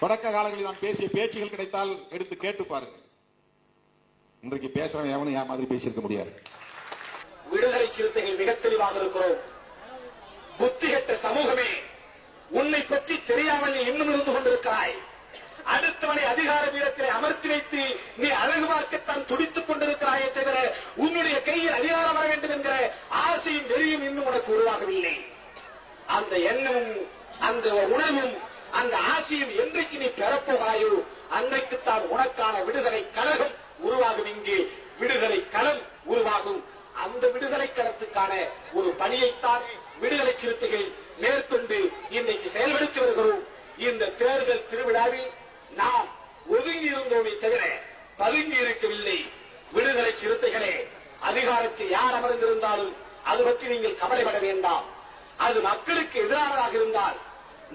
தொடக்க காலங்களில் நான் பேசிய பேச்சுகள் கிடைத்தால் எடுத்து கேட்டு பாருங்க. இன்றைக்கு பேசுறவன் எவனும் என் மாதிரி பேசியிருக்க முடியாது. விடுதலை சிறுத்தைகள் மிக தெளிவாக இருக்கிறோம். புத்திகட்ட சமூகமே, உன்னை பற்றி தெரியாமல் நீ இன்னும் இருந்து கொண்டிருக்கிறாய். அடுத்தவனை அதிகார பீடத்திலே அமர்த்தி வைத்து நீ அழகு பார்க்கத்தான் துடித்துக் கொண்டிருக்கிறாயே தவிர உன்னுடைய கையில் அதிகாரம் வர வேண்டும் என்கிற ஆசையும் வெறியும் இன்னும் உனக்கு உருவாகவில்லை. அந்த எண்ணமும் அந்த உணர்வும் அந்த ஆசையும் என்றைக்கு நீ பெறப்போகிறாயோ அன்றைக்குத்தான் உனக்கான விடுதலை கழகம் உருவாகும். இங்கே விடுதலை களம் உருவாகும். அந்த விடுதலை களத்துக்கான ஒரு பணியைத்தான் விடுதலை சிறுத்தைகள் மேற்கொண்டு இன்றைக்கு செயல்படுத்தி வருகிறோம். இந்த தேர்தல் திருவிழாவில் நாம் ஒதுங்கி இருந்தோமே தவிர பதுங்கி இருக்கவில்லை. விடுதலை சிறுத்தைகளே, அதிகாரத்தில் யார் அமர்ந்திருந்தாலும் அது பற்றி நீங்கள் கவலைப்பட வேண்டாம். அது மக்களுக்கு எதிரானதாக இருந்தால்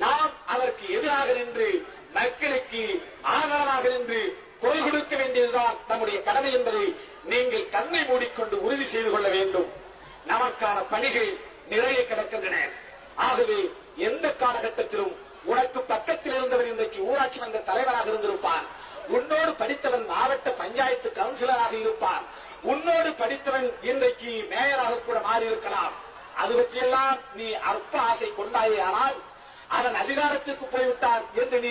நாம் அதற்கு எதிராக நின்று மக்களுக்கு ஆதரவாக நின்று குரல் கொடுக்க வேண்டியதுதான் நம்முடைய கடமை என்பதை நீங்கள் கண்ணை மூடிக்கொண்டு உறுதி செய்து கொள்ள வேண்டும். நமக்கான பணிகள் நிறைய கிடக்கின்றன. ஆகவே எந்த காலகட்டத்திலும் உனக்கு பக்கத்தில் இருந்தவர் இன்றைக்கு ஊராட்சி மன்ற தலைவராக இருந்திருப்பார். உன்னோடு படித்தவன் மாவட்ட பஞ்சாயத்து கவுன்சிலராக இருப்பார். உன்னோடு படித்தவன் இன்றைக்கு மேயராக கூட மாறி இருக்கலாம். அது பற்றியெல்லாம் நீ அற்ப ஆசை கொண்டாயே, ஆனால் அவன் அதிகாரத்துக்கு போய்விட்டான் என்று நீ